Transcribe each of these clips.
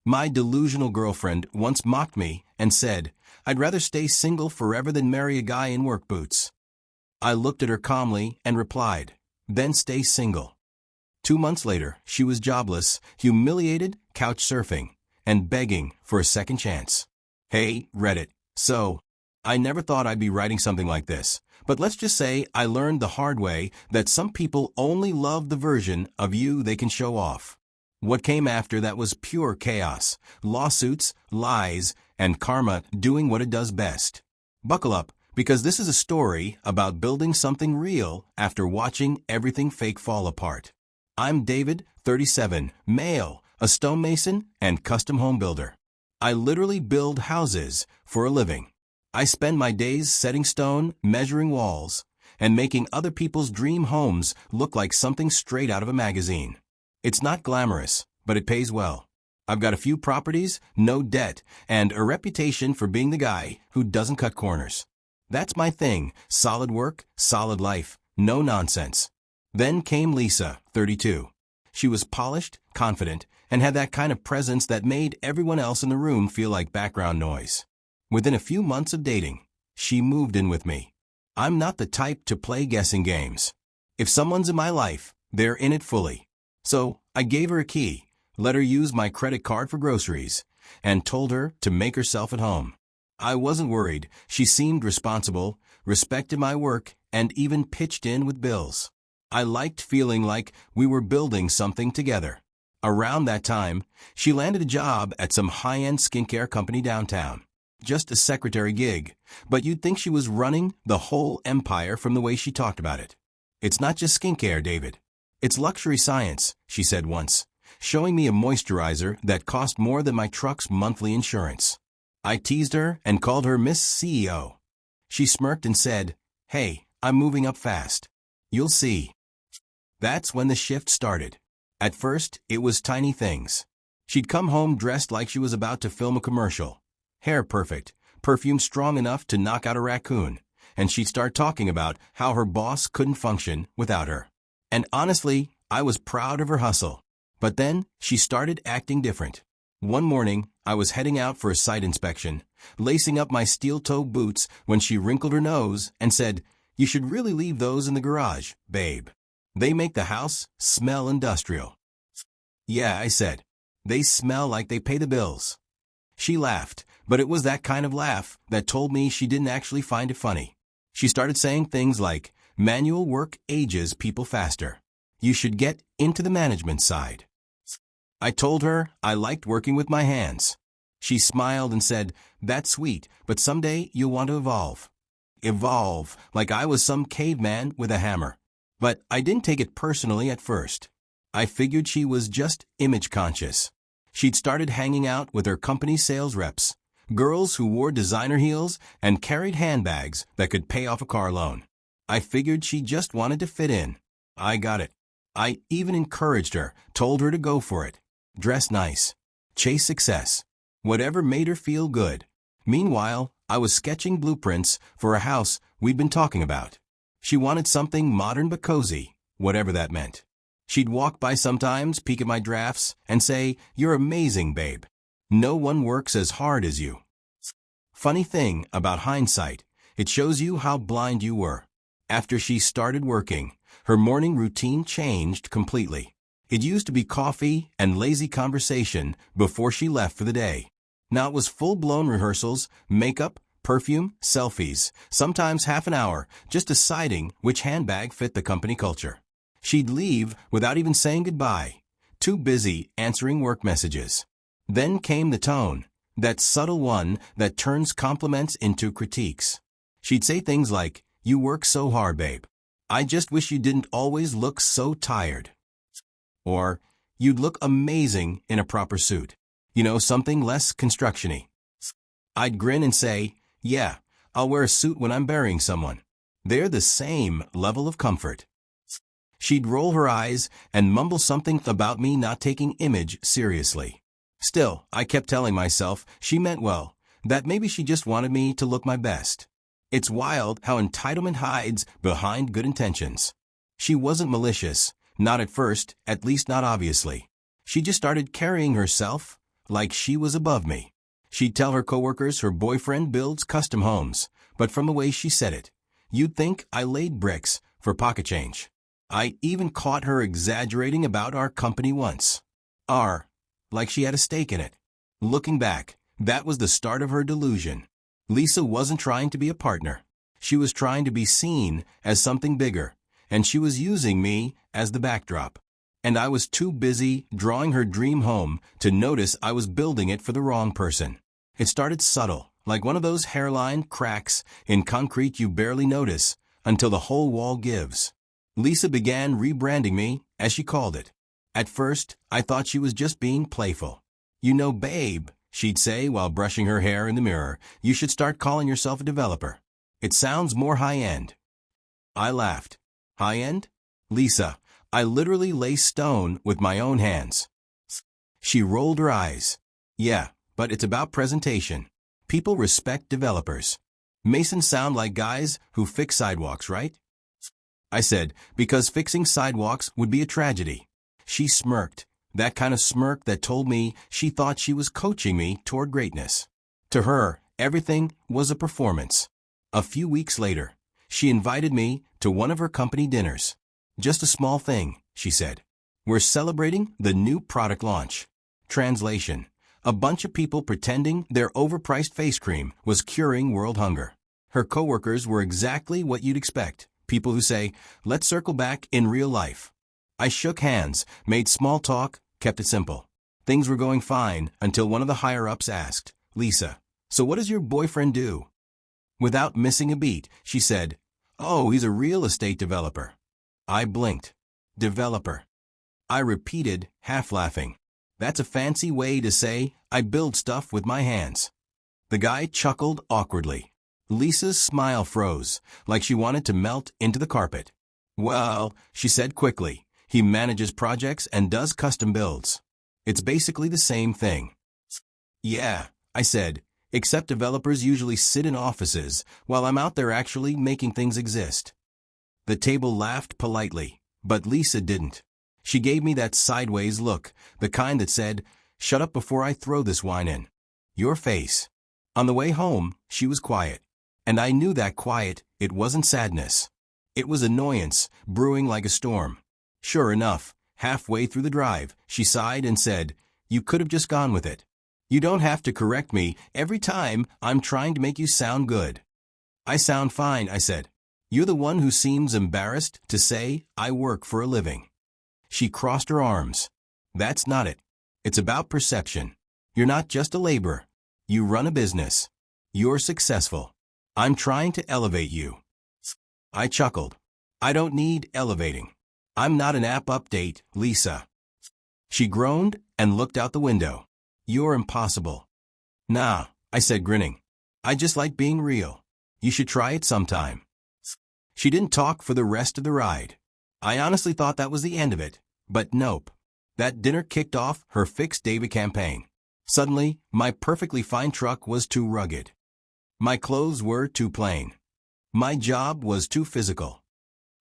My delusional girlfriend once mocked me and said, "I'd rather stay single forever than marry a guy in work boots." I looked at her calmly and replied, "Then stay single." 2 months later, she was jobless, humiliated, couch surfing, and begging for a second chance. Hey, Reddit. So, I never thought I'd be writing something like this, but let's just say I learned the hard way that some people only love the version of you they can show off. What came after that was pure chaos, lawsuits, lies, and karma doing what it does best. Buckle up, because this is a story about building something real after watching everything fake fall apart. I'm David, 37, male, a stonemason and custom home builder. I literally build houses for a living. I spend my days setting stone, measuring walls, and making other people's dream homes look like something straight out of a magazine. It's not glamorous, but it pays well. I've got a few properties, no debt, and a reputation for being the guy who doesn't cut corners. That's my thing, solid work, solid life, no nonsense. Then came Lisa, 32. She was polished, confident, and had that kind of presence that made everyone else in the room feel like background noise. Within a few months of dating, she moved in with me. I'm not the type to play guessing games. If someone's in my life, they're in it fully. So, I gave her a key, let her use my credit card for groceries, and told her to make herself at home. I wasn't worried. She seemed responsible, respected my work, and even pitched in with bills. I liked feeling like we were building something together. Around that time, she landed a job at some high-end skincare company downtown. Just a secretary gig, but you'd think she was running the whole empire from the way she talked about it. "It's not just skincare, David. It's luxury science," she said once, showing me a moisturizer that cost more than my truck's monthly insurance. I teased her and called her Miss CEO. She smirked and said, "Hey, I'm moving up fast. You'll see." That's when the shift started. At first, it was tiny things. She'd come home dressed like she was about to film a commercial. Hair perfect, perfume strong enough to knock out a raccoon, and she'd start talking about how her boss couldn't function without her. And honestly, I was proud of her hustle. But then, she started acting different. One morning, I was heading out for a site inspection, lacing up my steel-toe boots when she wrinkled her nose and said, "You should really leave those in the garage, babe. They make the house smell industrial." "Yeah," I said. "They smell like they pay the bills." She laughed, but it was that kind of laugh that told me she didn't actually find it funny. She started saying things like, "Manual work ages people faster. You should get into the management side." I told her I liked working with my hands. She smiled and said, "That's sweet, but someday you'll want to evolve." Evolve, like I was some caveman with a hammer. But I didn't take it personally at first. I figured she was just image conscious. She'd started hanging out with her company's sales reps, girls who wore designer heels and carried handbags that could pay off a car loan. I figured she just wanted to fit in. I got it. I even encouraged her, told her to go for it. Dress nice. Chase success. Whatever made her feel good. Meanwhile, I was sketching blueprints for a house we'd been talking about. She wanted something modern but cozy, whatever that meant. She'd walk by sometimes, peek at my drafts, and say, "You're amazing, babe. No one works as hard as you." Funny thing about hindsight, it shows you how blind you were. After she started working, her morning routine changed completely. It used to be coffee and lazy conversation before she left for the day. Now it was full-blown rehearsals, makeup, perfume, selfies, sometimes half an hour, just deciding which handbag fit the company culture. She'd leave without even saying goodbye, too busy answering work messages. Then came the tone, that subtle one that turns compliments into critiques. She'd say things like, "You work so hard, babe. I just wish you didn't always look so tired." Or, "You'd look amazing in a proper suit. You know, something less construction-y." I'd grin and say, "Yeah, I'll wear a suit when I'm burying someone." They're the same level of comfort. She'd roll her eyes and mumble something about me not taking image seriously. Still, I kept telling myself she meant well, that maybe she just wanted me to look my best. It's wild how entitlement hides behind good intentions. She wasn't malicious, not at first, at least not obviously. She just started carrying herself like she was above me. She'd tell her coworkers her boyfriend builds custom homes, but from the way she said it, you'd think I laid bricks for pocket change. I even caught her exaggerating about our company once. Like she had a stake in it. Looking back, that was the start of her delusion. Lisa wasn't trying to be a partner. She was trying to be seen as something bigger, and she was using me as the backdrop. And I was too busy drawing her dream home to notice I was building it for the wrong person. It started subtle, like one of those hairline cracks in concrete you barely notice until the whole wall gives. Lisa began rebranding me, as she called it. At first, I thought she was just being playful. "You know, babe," she'd say while brushing her hair in the mirror, "you should start calling yourself a developer. It sounds more high-end." I laughed. "High-end? Lisa, I literally lay stone with my own hands." She rolled her eyes. "Yeah, but it's about presentation. People respect developers. Masons sound like guys who fix sidewalks, right?" I said, "Because fixing sidewalks would be a tragedy." She smirked, that kind of smirk that told me she thought she was coaching me toward greatness. To her, everything was a performance. A few weeks later, she invited me to one of her company dinners. "Just a small thing," she said. "We're celebrating the new product launch." Translation: a bunch of people pretending their overpriced face cream was curing world hunger. Her coworkers were exactly what you'd expect, people who say, "Let's circle back in real life." I shook hands, made small talk, kept it simple. Things were going fine until one of the higher-ups asked, "Lisa, so what does your boyfriend do?" Without missing a beat, she said, "Oh, he's a real estate developer." I blinked. "Developer." I repeated, half laughing. "That's a fancy way to say I build stuff with my hands." The guy chuckled awkwardly. Lisa's smile froze, like she wanted to melt into the carpet. "Well," she said quickly, "he manages projects and does custom builds. It's basically the same thing." "Yeah," I said, "except developers usually sit in offices while I'm out there actually making things exist." The table laughed politely, but Lisa didn't. She gave me that sideways look, the kind that said, "Shut up before I throw this wine in your face." On the way home, she was quiet. And I knew that quiet, it wasn't sadness. It was annoyance, brewing like a storm. Sure enough, halfway through the drive, she sighed and said, "You could have just gone with it. You don't have to correct me every time I'm trying to make you sound good." "I sound fine," I said. "You're the one who seems embarrassed to say I work for a living." She crossed her arms. "That's not it. It's about perception. You're not just a laborer. You run a business. You're successful. I'm trying to elevate you." I chuckled. "I don't need elevating. I'm not an app update, Lisa." She groaned and looked out the window. "You're impossible." "Nah," I said, grinning. "I just like being real. You should try it sometime." She didn't talk for the rest of the ride. I honestly thought that was the end of it, but nope. That dinner kicked off her Fix David campaign. Suddenly, my perfectly fine truck was too rugged. My clothes were too plain. My job was too physical.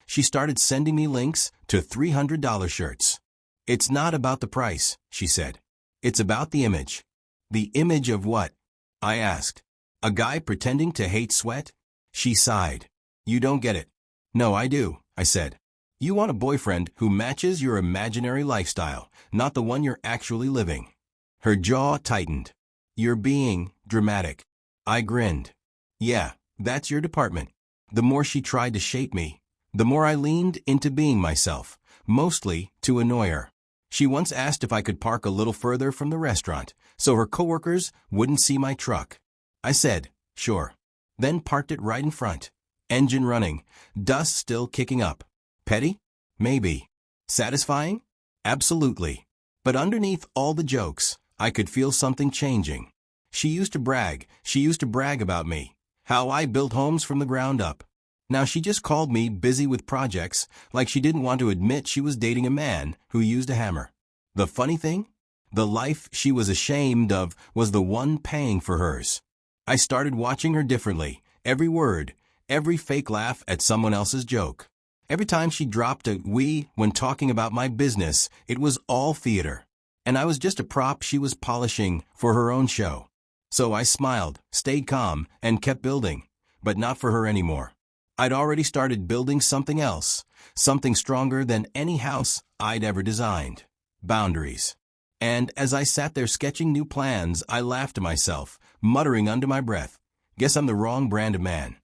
She started sending me links to $300 shirts. "It's not about the price," she said. "It's about the image." "The image of what?" I asked. "A guy pretending to hate sweat?" She sighed. "You don't get it." "No, I do," I said. "You want a boyfriend who matches your imaginary lifestyle, not the one you're actually living." Her jaw tightened. "You're being dramatic." I grinned. "Yeah, that's your department." The more she tried to shape me, the more I leaned into being myself, mostly to annoy her. She once asked if I could park a little further from the restaurant, so her coworkers wouldn't see my truck. I said, "Sure." Then parked it right in front. Engine running, dust still kicking up. Petty? Maybe. Satisfying? Absolutely. But underneath all the jokes, I could feel something changing. She used to brag about me, how I built homes from the ground up. Now she just called me busy with projects, like she didn't want to admit she was dating a man who used a hammer. The funny thing? The life she was ashamed of was the one paying for hers. I started watching her differently, every word, every fake laugh at someone else's joke. Every time she dropped a "we" when talking about my business, it was all theater. and I was just a prop she was polishing for her own show. So I smiled, stayed calm, and kept building, but not for her anymore. I'd already started building something else, something stronger than any house I'd ever designed. Boundaries. And as I sat there sketching new plans, I laughed to myself, muttering under my breath, "Guess I'm the wrong brand of man."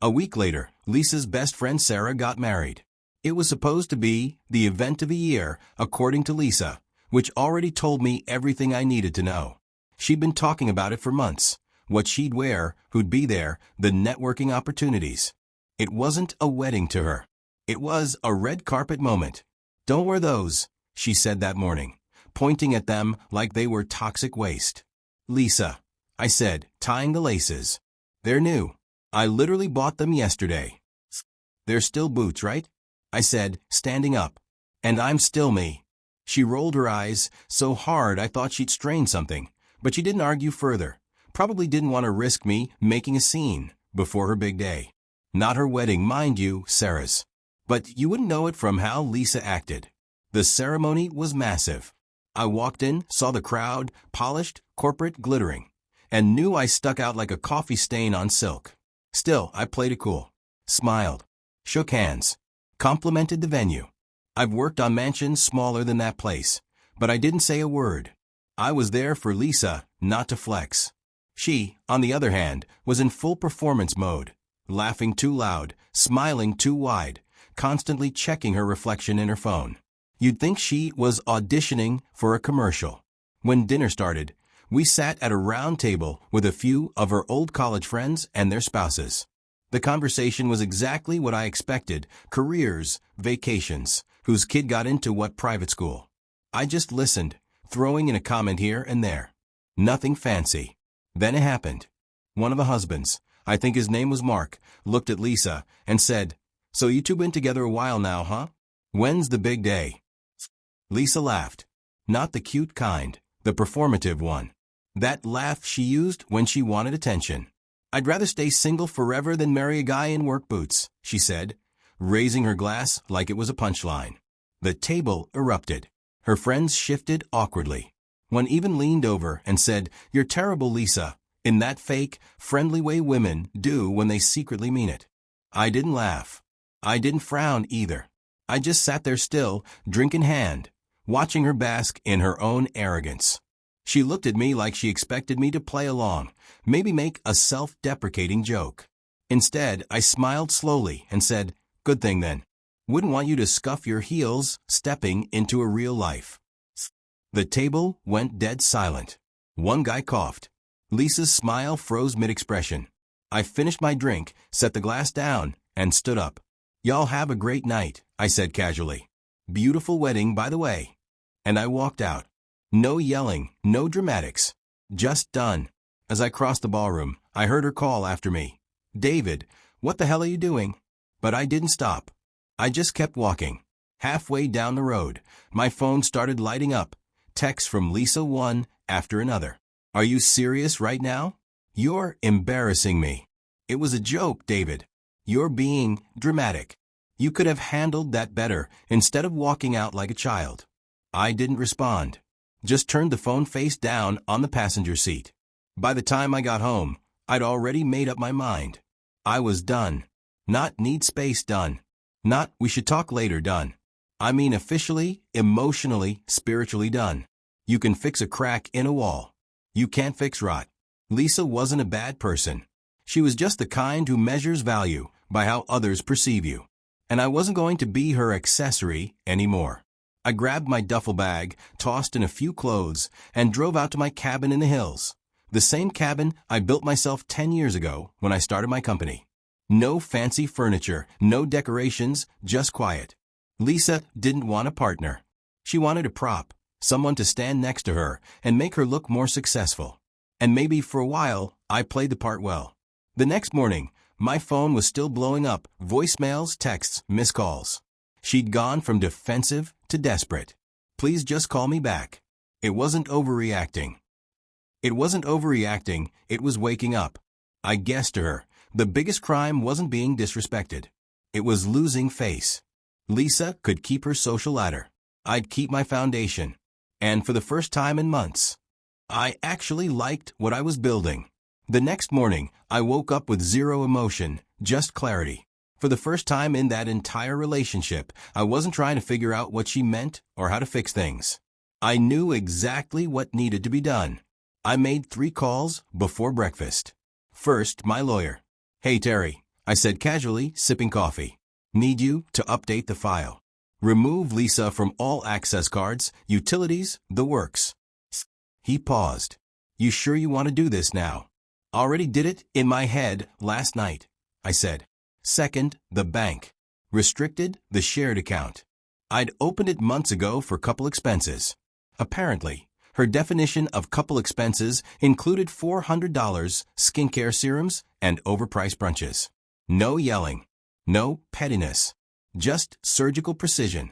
A week later, Lisa's best friend Sarah got married. It was supposed to be the event of the year, according to Lisa, which already told me everything I needed to know. She'd been talking about it for months. What she'd wear, who'd be there, the networking opportunities. It wasn't a wedding to her. It was a red carpet moment. "Don't wear those," she said that morning, pointing at them like they were toxic waste. "Lisa," I said, tying the laces. "They're new. I literally bought them yesterday." "They're still boots, right?" I said, standing up. "And I'm still me." She rolled her eyes so hard I thought she'd strained something, but she didn't argue further. Probably didn't want to risk me making a scene before her big day. Not her wedding, mind you, Sarah's. But you wouldn't know it from how Lisa acted. The ceremony was massive. I walked in, saw the crowd, polished, corporate, glittering, and knew I stuck out like a coffee stain on silk. Still, I played it cool. Smiled. Shook hands. Complimented the venue. I've worked on mansions smaller than that place, but I didn't say a word. I was there for Lisa, not to flex. She, on the other hand, was in full performance mode, laughing too loud, smiling too wide, constantly checking her reflection in her phone. You'd think she was auditioning for a commercial. When dinner started, we sat at a round table with a few of her old college friends and their spouses. The conversation was exactly what I expected: careers, vacations, whose kid got into what private school. I just listened, throwing in a comment here and there. Nothing fancy. Then it happened. One of the husbands, I think his name was Mark, looked at Lisa and said, "So you two been together a while now, huh? When's the big day?" Lisa laughed. Not the cute kind, the performative one. That laugh she used when she wanted attention. "I'd rather stay single forever than marry a guy in work boots," she said, raising her glass like it was a punchline. The table erupted. Her friends shifted awkwardly. One even leaned over and said, "You're terrible, Lisa," in that fake, friendly way women do when they secretly mean it. I didn't laugh. I didn't frown either. I just sat there still, drink in hand, watching her bask in her own arrogance. She looked at me like she expected me to play along, maybe make a self-deprecating joke. Instead, I smiled slowly and said, "Good thing then. Wouldn't want you to scuff your heels stepping into a real life." The table went dead silent. One guy coughed. Lisa's smile froze mid-expression. I finished my drink, set the glass down, and stood up. "Y'all have a great night," I said casually. "Beautiful wedding, by the way." And I walked out. No yelling, no dramatics. Just done. As I crossed the ballroom, I heard her call after me. "David, what the hell are you doing?" But I didn't stop. I just kept walking. Halfway down the road, my phone started lighting up. Texts from Lisa one after another. "Are you serious right now? You're embarrassing me." "It was a joke, David. You're being dramatic. You could have handled that better instead of walking out like a child." I didn't respond. Just turned the phone face down on the passenger seat. By the time I got home, I'd already made up my mind. I was done. Not need space done. Not we should talk later done. I mean officially, emotionally, spiritually done. You can fix a crack in a wall. You can't fix rot. Lisa wasn't a bad person. She was just the kind who measures value by how others perceive you. And I wasn't going to be her accessory anymore. I grabbed my duffel bag, tossed in a few clothes, and drove out to my cabin in the hills. The same cabin I built myself 10 years ago when I started my company. No fancy furniture, no decorations, just quiet. Lisa didn't want a partner. She wanted a prop, someone to stand next to her and make her look more successful. And maybe for a while, I played the part well. The next morning, my phone was still blowing up, voicemails, texts, missed calls. She'd gone from defensive to desperate. "Please just call me back." It wasn't overreacting. It was waking up. I guessed to her, the biggest crime wasn't being disrespected. It was losing face. Lisa could keep her social ladder. I'd keep my foundation. and for the first time in months, I actually liked what I was building. The next morning, I woke up with zero emotion, just clarity. For the first time in that entire relationship, I wasn't trying to figure out what she meant or how to fix things. I knew exactly what needed to be done. I made 3 calls before breakfast. First, my lawyer. "Hey Terry," I said casually, sipping coffee. "Need you to update the file. Remove Lisa from all access cards, utilities, the works." He paused. "You sure you want to do this now?" "Already did it in my head last night," I said. Second, the bank. Restricted the shared account. I'd opened it months ago for couple expenses. Apparently, her definition of couple expenses included $400 skincare serums and overpriced brunches. No yelling. No pettiness. Just surgical precision.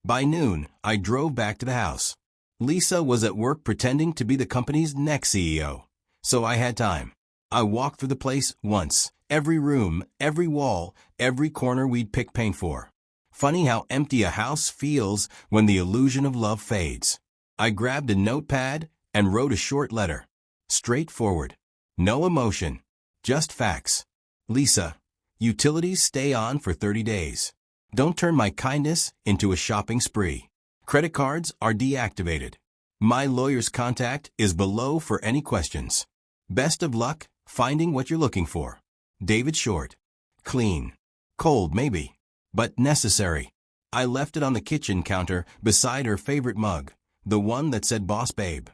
By noon, I drove back to the house. Lisa was at work pretending to be the company's next CEO, so I had time. I walked through the place once. Every room, every wall, every corner we'd picked paint for. Funny how empty a house feels when the illusion of love fades. I grabbed a notepad and wrote a short letter. Straightforward. No emotion. Just facts. "Lisa, utilities stay on for 30 days. Don't turn my kindness into a shopping spree. Credit cards are deactivated. My lawyer's contact is below for any questions. Best of luck finding what you're looking for. David Short." Clean. Cold, maybe, but necessary. I left it on the kitchen counter beside her favorite mug, the one that said Boss Babe.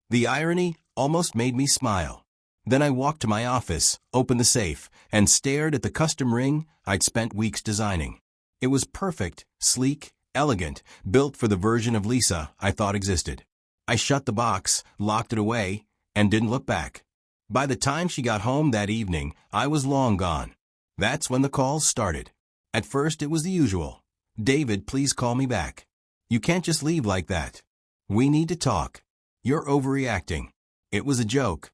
The irony almost made me smile. Then I walked to my office, opened the safe, and stared at the custom ring I'd spent weeks designing. It was perfect, sleek, elegant, built for the version of Lisa I thought existed. I shut the box, locked it away, and didn't look back. By the time she got home that evening, I was long gone. That's when the calls started. At first, it was the usual. "David, please call me back. You can't just leave like that. We need to talk. You're overreacting." It was a joke.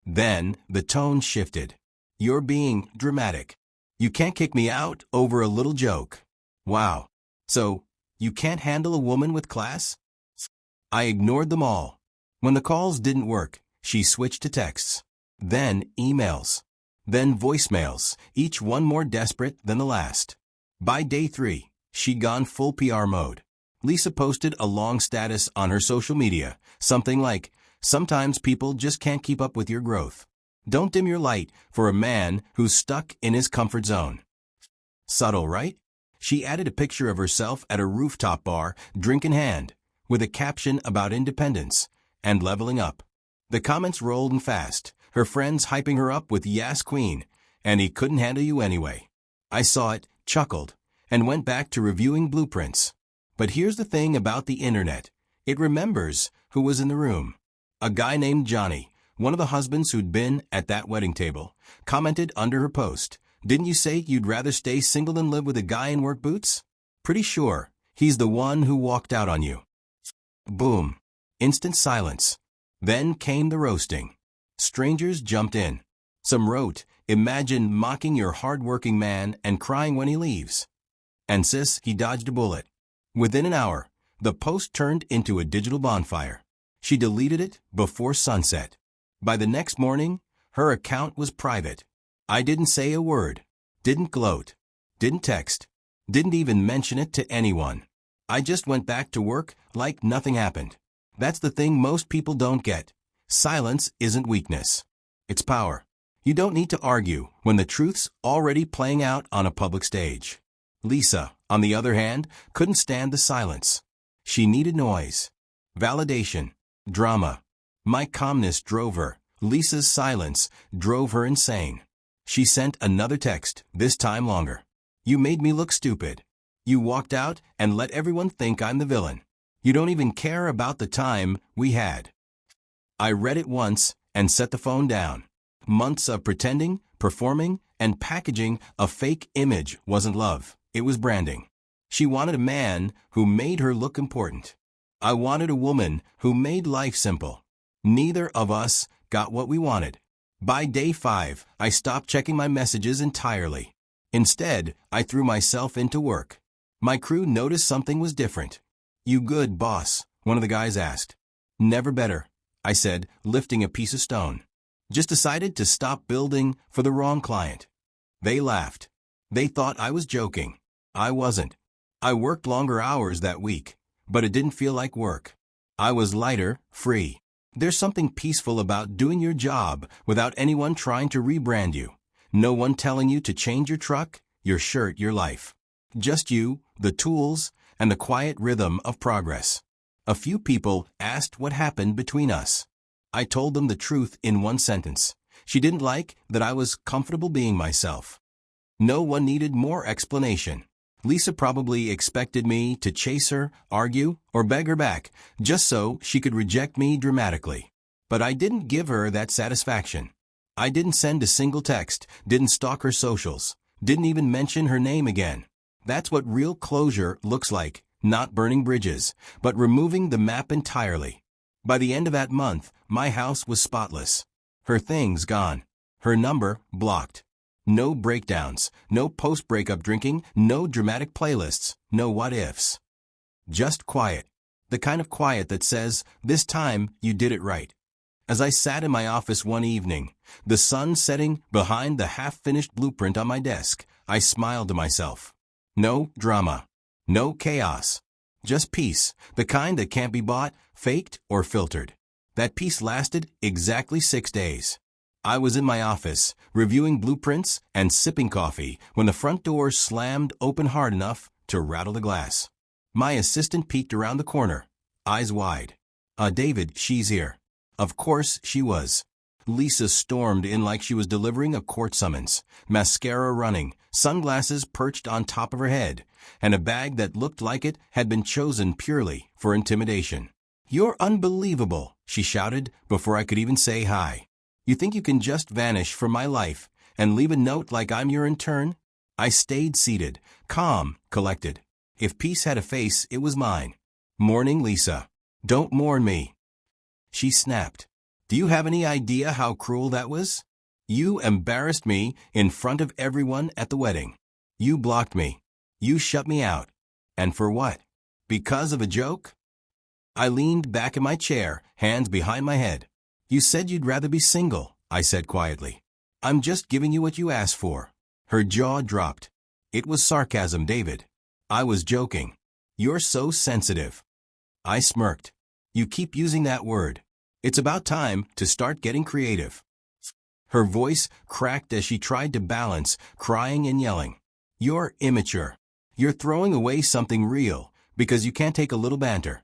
Then, the tone shifted. "You're being dramatic. You can't kick me out over a little joke." Wow. So, you can't handle a woman with class? I ignored them all. When the calls didn't work, she switched to texts. Then emails. Then voicemails, each one more desperate than the last. By day 3, she'd gone full PR mode. Lisa posted a long status on her social media, something like, "Sometimes people just can't keep up with your growth. Don't dim your light for a man who's stuck in his comfort zone." Subtle, right? She added a picture of herself at a rooftop bar, drink in hand, with a caption about independence and leveling up. The comments rolled in fast, her friends hyping her up with "Yes, Queen," and "He couldn't handle you anyway." I saw it, chuckled, and went back to reviewing blueprints. But here's the thing about the internet. It remembers who was in the room. A guy named Johnny, one of the husbands who'd been at that wedding table, commented under her post, "Didn't you say you'd rather stay single than live with a guy in work boots? Pretty sure he's the one who walked out on you." Boom. Instant silence. Then came the roasting. Strangers jumped in. Some wrote, "Imagine mocking your hard-working man and crying when he leaves." And sis, he dodged a bullet. Within an hour, the post turned into a digital bonfire. She deleted it before sunset. By the next morning, her account was private. I didn't say a word, didn't gloat, didn't text, didn't even mention it to anyone. I just went back to work like nothing happened. That's the thing most people don't get. Silence isn't weakness. It's power. You don't need to argue when the truth's already playing out on a public stage. Lisa, on the other hand, couldn't stand the silence. She needed noise, validation, drama. My calmness drove her. Lisa's silence drove her insane. She sent another text, this time longer. "You made me look stupid. You walked out and let everyone think I'm the villain. You don't even care about the time we had." I read it once and set the phone down. Months of pretending, performing, and packaging a fake image wasn't love. It was branding. She wanted a man who made her look important. I wanted a woman who made life simple. Neither of us got what we wanted. By day 5, I stopped checking my messages entirely. Instead, I threw myself into work. My crew noticed something was different. "You good, boss?" one of the guys asked. Never better, I said, lifting a piece of stone. Just decided to stop building for the wrong client. They laughed. They thought I was joking. I wasn't. I worked longer hours that week, but it didn't feel like work. I was lighter, free. There's something peaceful about doing your job without anyone trying to rebrand you. No one telling you to change your truck, your shirt, your life. Just you, the tools, and the quiet rhythm of progress. A few people asked what happened between us. I told them the truth in one sentence. She didn't like that I was comfortable being myself. No one needed more explanation. Lisa probably expected me to chase her, argue, or beg her back, just so she could reject me dramatically. But I didn't give her that satisfaction. I didn't send a single text, didn't stalk her socials, didn't even mention her name again. That's what real closure looks like, not burning bridges, but removing the map entirely. By the end of that month, my house was spotless. Her things gone. Her number blocked. No breakdowns, no post-breakup drinking, no dramatic playlists, no what-ifs. Just quiet. The kind of quiet that says, this time you did it right. As I sat in my office one evening, the sun setting behind the half-finished blueprint on my desk, I smiled to myself. No drama. No chaos. Just peace, the kind that can't be bought, faked, or filtered. That peace lasted exactly 6 days. I was in my office, reviewing blueprints and sipping coffee when the front door slammed open hard enough to rattle the glass. My assistant peeked around the corner, eyes wide. David, she's here. Of course she was. Lisa stormed in like she was delivering a court summons, mascara running, sunglasses perched on top of her head, and a bag that looked like it had been chosen purely for intimidation. You're unbelievable, she shouted before I could even say hi. You think you can just vanish from my life and leave a note like I'm your intern? I stayed seated, calm, collected. If peace had a face, it was mine. Mourning Lisa. Don't mourn me. She snapped. Do you have any idea how cruel that was? You embarrassed me in front of everyone at the wedding. You blocked me. You shut me out. And for what? Because of a joke? I leaned back in my chair, hands behind my head. You said you'd rather be single, I said quietly. I'm just giving you what you asked for. Her jaw dropped. It was sarcasm, David. I was joking. You're so sensitive. I smirked. You keep using that word. It's about time to start getting creative. Her voice cracked as she tried to balance crying and yelling. You're immature. You're throwing away something real because you can't take a little banter.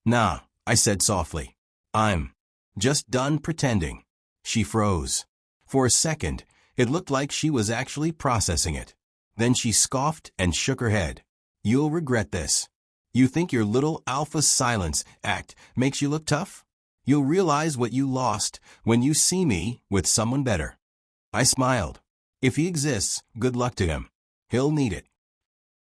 Nah, I said softly. I'm just done pretending. She froze. For a second, it looked like she was actually processing it. Then she scoffed and shook her head. You'll regret this. You think your little alpha silence act makes you look tough? You'll realize what you lost when you see me with someone better. I smiled. If he exists, good luck to him. He'll need it.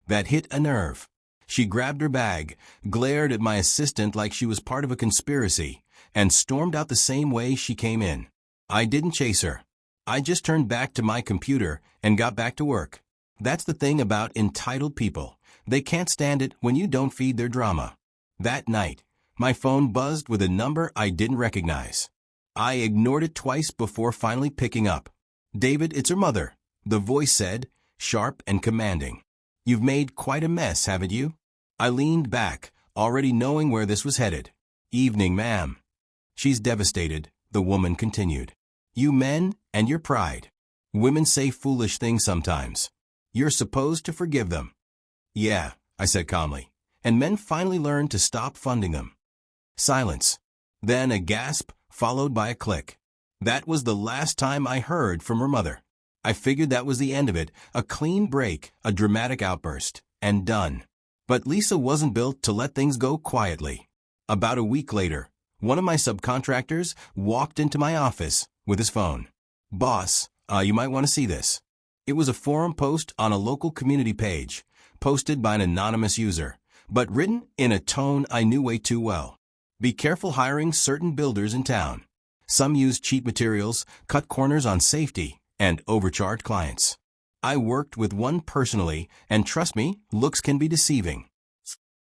That hit a nerve. She grabbed her bag, glared at my assistant like she was part of a conspiracy, and stormed out the same way she came in. I didn't chase her. I just turned back to my computer and got back to work. That's the thing about entitled people. They can't stand it when you don't feed their drama. That night, my phone buzzed with a number I didn't recognize. I ignored it twice before finally picking up. David, it's her mother, the voice said, sharp and commanding. You've made quite a mess, haven't you? I leaned back, already knowing where this was headed. Evening, ma'am. She's devastated, the woman continued. You men and your pride. Women say foolish things sometimes. You're supposed to forgive them. Yeah, I said calmly, and men finally learned to stop funding them. Silence. Then a gasp, followed by a click. That was the last time I heard from her mother. I figured that was the end of it, a clean break, a dramatic outburst, and done. But Lisa wasn't built to let things go quietly. About a week later, one of my subcontractors walked into my office with his phone. Boss, you might want to see this. It was a forum post on a local community page, posted by an anonymous user, but written in a tone I knew way too well. Be careful hiring certain builders in town. Some use cheap materials, cut corners on safety, and overcharge clients. I worked with one personally, and trust me, looks can be deceiving.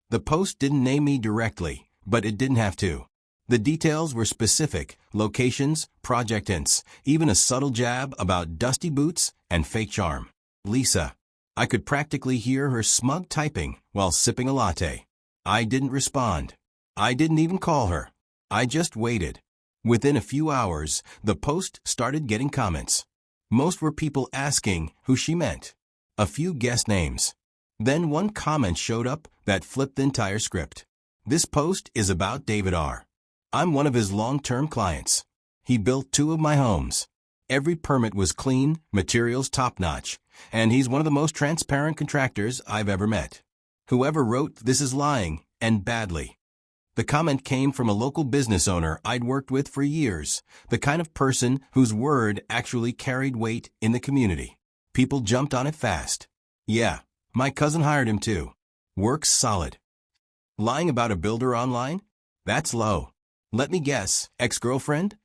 The post didn't name me directly, but it didn't have to. The details were specific: locations, project hints, even a subtle jab about dusty boots and fake charm. Lisa. I could practically hear her smug typing while sipping a latte. I didn't respond. I didn't even call her. I just waited. Within a few hours, the post started getting comments. Most were people asking who she meant. A few guessed names. Then one comment showed up that flipped the entire script. This post is about David R. I'm one of his long-term clients. He built 2 of my homes. Every permit was clean, materials top-notch, and he's one of the most transparent contractors I've ever met. Whoever wrote this is lying, and badly. The comment came from a local business owner I'd worked with for years, the kind of person whose word actually carried weight in the community. People jumped on it fast. Yeah, my cousin hired him too. Works solid. Lying about a builder online? That's low. Let me guess, ex-girlfriend?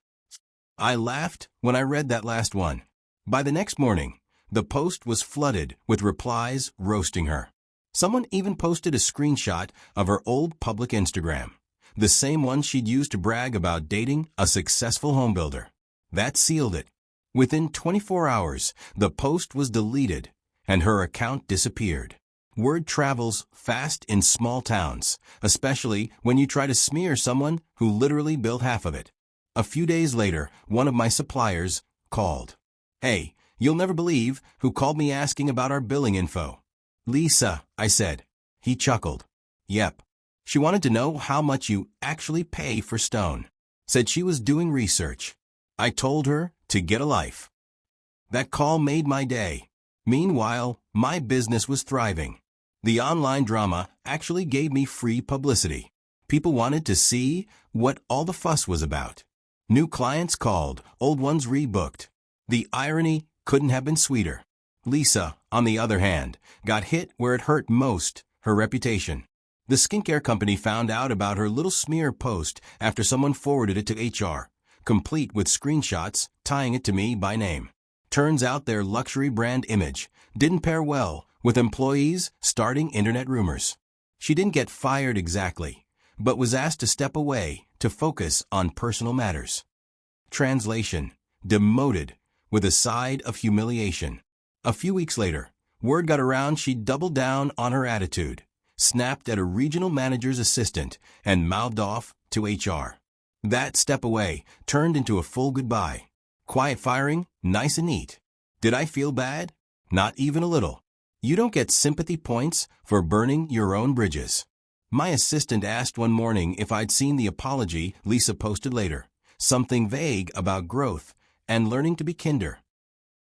I laughed when I read that last one. By the next morning, the post was flooded with replies roasting her. Someone even posted a screenshot of her old public Instagram, the same one she'd used to brag about dating a successful homebuilder. That sealed it. Within 24 hours, the post was deleted, and her account disappeared. Word travels fast in small towns, especially when you try to smear someone who literally built half of it. A few days later, one of my suppliers called. Hey, you'll never believe who called me asking about our billing info. Lisa, I said. He chuckled. Yep. She wanted to know how much you actually pay for stone. Said she was doing research. I told her to get a life. That call made my day. Meanwhile, my business was thriving. The online drama actually gave me free publicity. People wanted to see what all the fuss was about. New clients called, old ones rebooked. The irony couldn't have been sweeter. Lisa, on the other hand, got hit where it hurt most, her reputation. The skincare company found out about her little smear post after someone forwarded it to HR, complete with screenshots tying it to me by name. Turns out their luxury brand image didn't pair well with employees starting internet rumors. She didn't get fired exactly, but was asked to step away to focus on personal matters. Translation: demoted with a side of humiliation. A few weeks later, word got around she doubled down on her attitude, snapped at a regional manager's assistant, and mouthed off to HR. That step away turned into a full goodbye. Quiet firing, nice and neat. Did I feel bad? Not even a little. You don't get sympathy points for burning your own bridges. My assistant asked one morning if I'd seen the apology Lisa posted later, something vague about growth and learning to be kinder.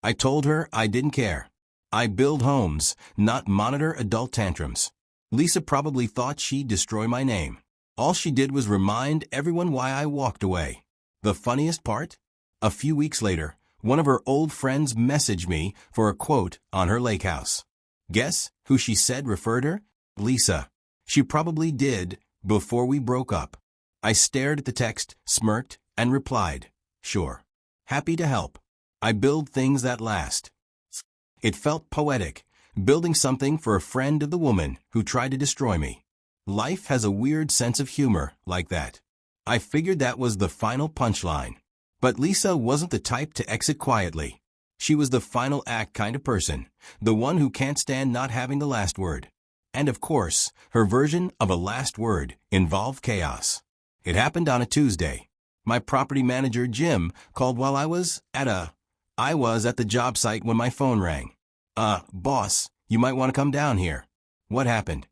I told her I didn't care. I build homes, not monitor adult tantrums. Lisa probably thought she'd destroy my name. All she did was remind everyone why I walked away. The funniest part? A few weeks later, one of her old friends messaged me for a quote on her lake house. Guess who she said referred her? Lisa. She probably did before we broke up. I stared at the text, smirked, and replied, sure. Happy to help. I build things that last. It felt poetic, building something for a friend of the woman who tried to destroy me. Life has a weird sense of humor like that. I figured that was the final punchline. But Lisa wasn't the type to exit quietly. She was the final act kind of person, the one who can't stand not having the last word. And of course, her version of a last word involved chaos. It happened on a Tuesday. My property manager, Jim, called while I was at the job site when my phone rang. Boss, you might want to come down here. What happened?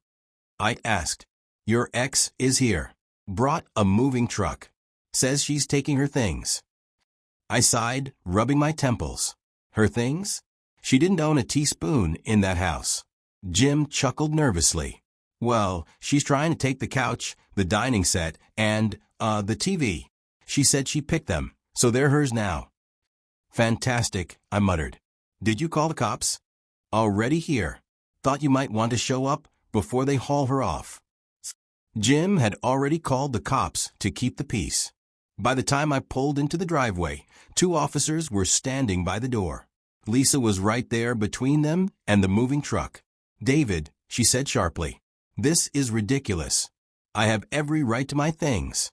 I asked. Your ex is here. Brought a moving truck. Says she's taking her things. I sighed, rubbing my temples. Her things? She didn't own a teaspoon in that house. Jim chuckled nervously. Well, she's trying to take the couch, the dining set, and, the TV. She said she picked them, so they're hers now. Fantastic, I muttered. Did you call the cops? Already here. Thought you might want to show up before they haul her off. Jim had already called the cops to keep the peace. By the time I pulled into the driveway, 2 officers were standing by the door. Lisa was right there between them and the moving truck. David, she said sharply. This is ridiculous. I have every right to my things.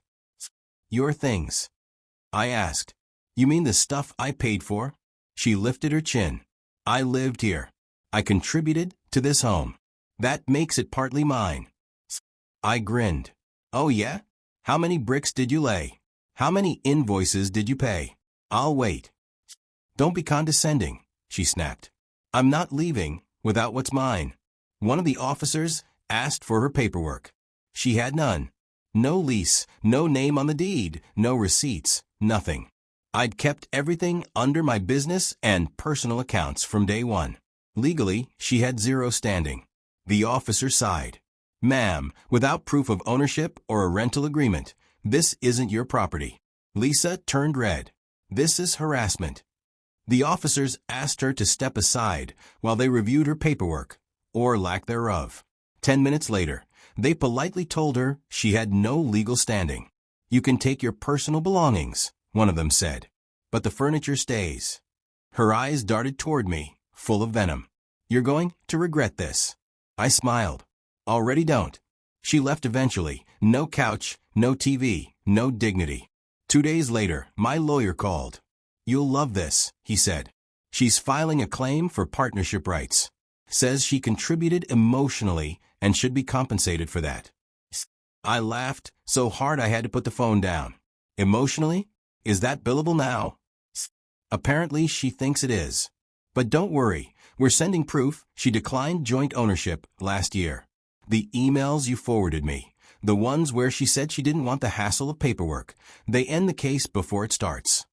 Your things? I asked. You mean the stuff I paid for? She lifted her chin. I lived here. I contributed to this home. That makes it partly mine. I grinned. Oh yeah? How many bricks did you lay? How many invoices did you pay? I'll wait. Don't be condescending, she snapped. I'm not leaving without what's mine. One of the officers asked for her paperwork. She had none. No lease, no name on the deed, no receipts, nothing. I'd kept everything under my business and personal accounts from day one. Legally, she had zero standing. The officer sighed. Ma'am, without proof of ownership or a rental agreement, this isn't your property. Lisa turned red. This is harassment. The officers asked her to step aside while they reviewed her paperwork, or lack thereof. 10 minutes later, they politely told her she had no legal standing. You can take your personal belongings, one of them said, but the furniture stays. Her eyes darted toward me, full of venom. You're going to regret this. I smiled. Already don't. She left eventually. No couch, no TV, no dignity. 2 days later, my lawyer called. You'll love this, he said. She's filing a claim for partnership rights. Says she contributed emotionally and should be compensated for that. I laughed so hard I had to put the phone down. Emotionally? Is that billable now? Apparently she thinks it is. But don't worry, we're sending proof she declined joint ownership last year. The emails you forwarded me, the ones where she said she didn't want the hassle of paperwork, they end the case before it starts.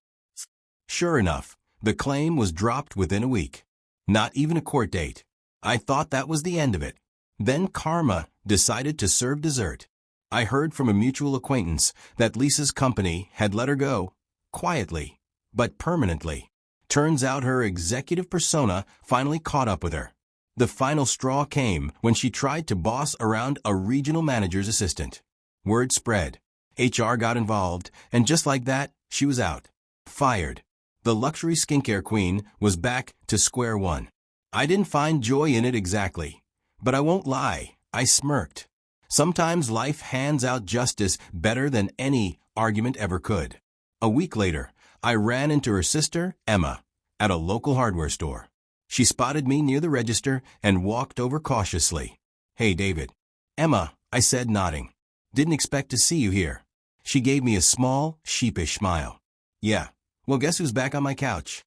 Sure enough, the claim was dropped within a week. Not even a court date. I thought that was the end of it. Then karma decided to serve dessert. I heard from a mutual acquaintance that Lisa's company had let her go, quietly, but permanently. Turns out her executive persona finally caught up with her. The final straw came when she tried to boss around a regional manager's assistant. Word spread. HR got involved, and just like that, she was out. Fired. The luxury skincare queen was back to square one. I didn't find joy in it exactly. But I won't lie, I smirked. Sometimes life hands out justice better than any argument ever could. A week later, I ran into her sister, Emma, at a local hardware store. She spotted me near the register and walked over cautiously. Hey, David. Emma, I said, nodding. Didn't expect to see you here. She gave me a small, sheepish smile. Yeah. Well, guess who's back on my couch?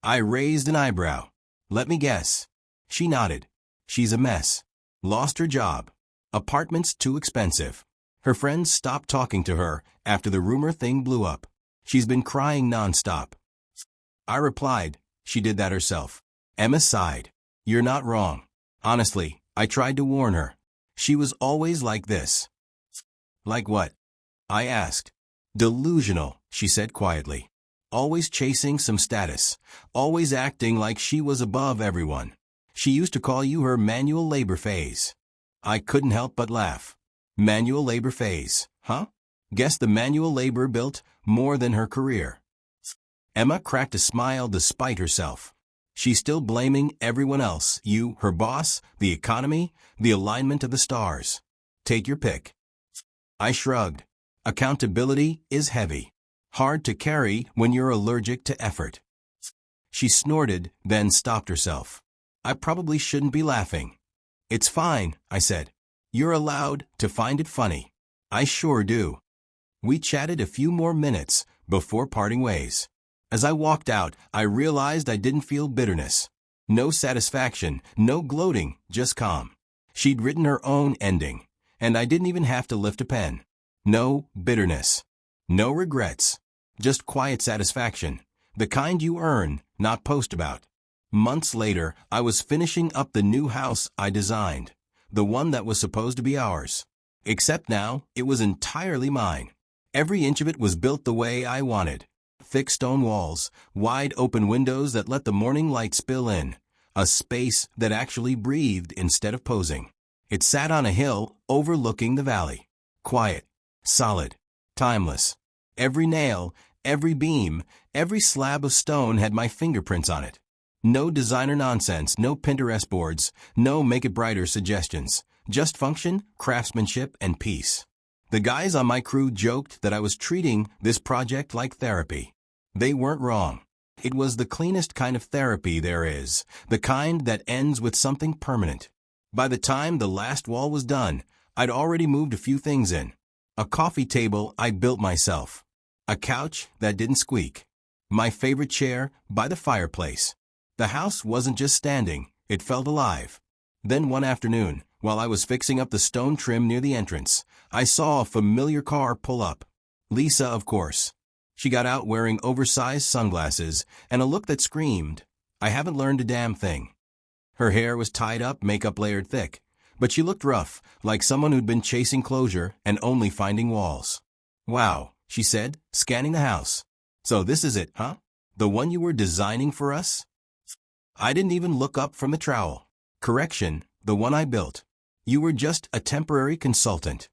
I raised an eyebrow. Let me guess. She nodded. She's a mess. Lost her job. Apartment's too expensive. Her friends stopped talking to her after the rumor thing blew up. She's been crying nonstop. I replied, she did that herself. Emma sighed. You're not wrong. Honestly, I tried to warn her. She was always like this. Like what? I asked. Delusional, she said quietly. Always chasing some status. Always acting like she was above everyone. She used to call you her manual labor phase. I couldn't help but laugh. Manual labor phase, huh? Guess the manual labor built more than her career. Emma cracked a smile despite herself. She's still blaming everyone else, you, her boss, the economy, the alignment of the stars. Take your pick. I shrugged. Accountability is heavy. Hard to carry when you're allergic to effort. She snorted, then stopped herself. I probably shouldn't be laughing. It's fine, I said. You're allowed to find it funny. I sure do. We chatted a few more minutes before parting ways. As I walked out, I realized I didn't feel bitterness. No satisfaction, no gloating, just calm. She'd written her own ending, and I didn't even have to lift a pen. No bitterness. No regrets. Just quiet satisfaction. The kind you earn, not post about. Months later, I was finishing up the new house I designed. The one that was supposed to be ours. Except now, it was entirely mine. Every inch of it was built the way I wanted. Thick stone walls, wide open windows that let the morning light spill in. A space that actually breathed instead of posing. It sat on a hill overlooking the valley. Quiet. Solid. Timeless. Every nail, every beam, every slab of stone had my fingerprints on it. No designer nonsense, no Pinterest boards, no make it brighter suggestions. Just function, craftsmanship, and peace. The guys on my crew joked that I was treating this project like therapy. They weren't wrong. It was the cleanest kind of therapy there is, the kind that ends with something permanent. By the time the last wall was done, I'd already moved a few things in. A coffee table I built myself. A couch that didn't squeak. My favorite chair by the fireplace. The house wasn't just standing, it felt alive. Then one afternoon, while I was fixing up the stone trim near the entrance, I saw a familiar car pull up. Lisa, of course. She got out wearing oversized sunglasses and a look that screamed, "I haven't learned a damn thing." Her hair was tied up, makeup layered thick, but she looked rough, like someone who'd been chasing closure and only finding walls. "Wow," she said, scanning the house. "So this is it, huh? The one you were designing for us?" I didn't even look up from the trowel. "Correction, the one I built. You were just a temporary consultant."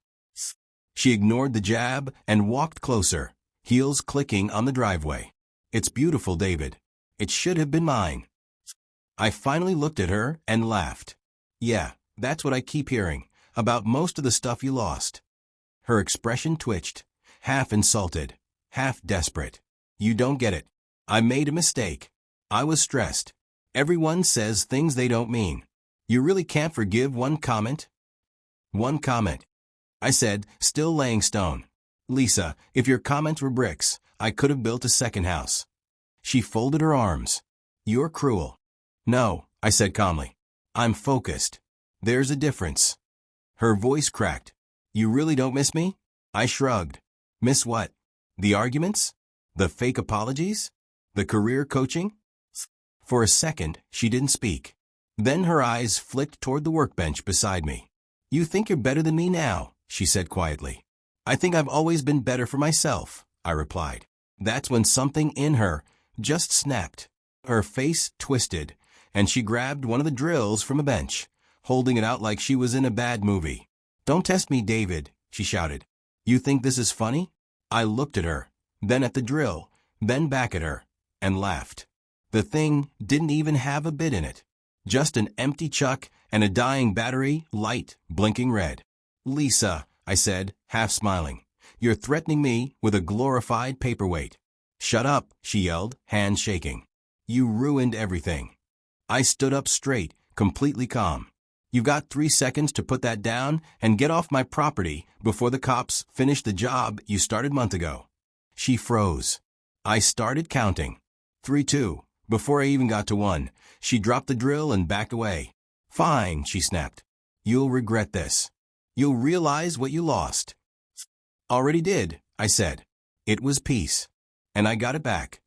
She ignored the jab and walked closer, heels clicking on the driveway. "It's beautiful, David. It should have been mine." I finally looked at her and laughed. "Yeah, that's what I keep hearing, about most of the stuff you lost." Her expression twitched, half insulted, half desperate. "You don't get it. I made a mistake. I was stressed. Everyone says things they don't mean. You really can't forgive one comment?" "One comment," I said, still laying stone. "Lisa, if your comments were bricks, I could have built a second house." She folded her arms. "You're cruel." "No," I said calmly. "I'm focused. There's a difference." Her voice cracked. "You really don't miss me?" I shrugged. "Miss what? The arguments? The fake apologies? The career coaching?" For a second, she didn't speak. Then her eyes flicked toward the workbench beside me. "You think you're better than me now," she said quietly. "I think I've always been better for myself," I replied. That's when something in her just snapped. Her face twisted, and she grabbed one of the drills from a bench, holding it out like she was in a bad movie. "Don't test me, David," she shouted. "You think this is funny?" I looked at her, then at the drill, then back at her, and laughed. The thing didn't even have a bit in it. Just an empty chuck and a dying battery, light, blinking red. "Lisa," I said, half smiling, "you're threatening me with a glorified paperweight." "Shut up," she yelled, hands shaking. "You ruined everything." I stood up straight, completely calm. "You've got 3 seconds to put that down and get off my property before the cops finish the job you started a month ago." She froze. I started counting. 3, 2. Before I even got to 1, she dropped the drill and backed away. "Fine," she snapped. "You'll regret this. You'll realize what you lost." "Already did," I said. "It was peace. And I got it back."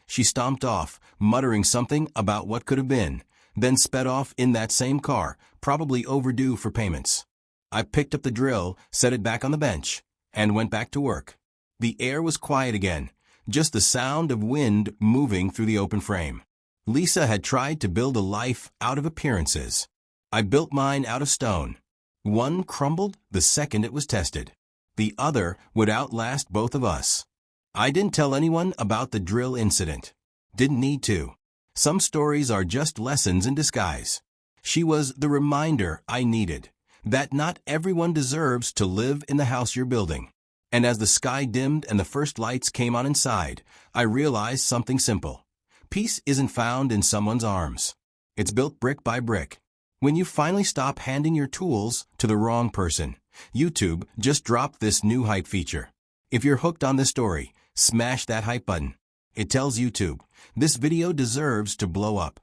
She stomped off, muttering something about what could have been, then sped off in that same car, probably overdue for payments. I picked up the drill, set it back on the bench, and went back to work. The air was quiet again, just the sound of wind moving through the open frame. Lisa had tried to build a life out of appearances. I built mine out of stone. One crumbled the second it was tested. The other would outlast both of us. I didn't tell anyone about the drill incident. Didn't need to. Some stories are just lessons in disguise. She was the reminder I needed, that not everyone deserves to live in the house you're building. And as the sky dimmed and the first lights came on inside, I realized something simple. Peace isn't found in someone's arms. It's built brick by brick. When you finally stop handing your tools to the wrong person. YouTube just dropped this new hype feature. If you're hooked on this story, smash that hype button. It tells YouTube, this video deserves to blow up.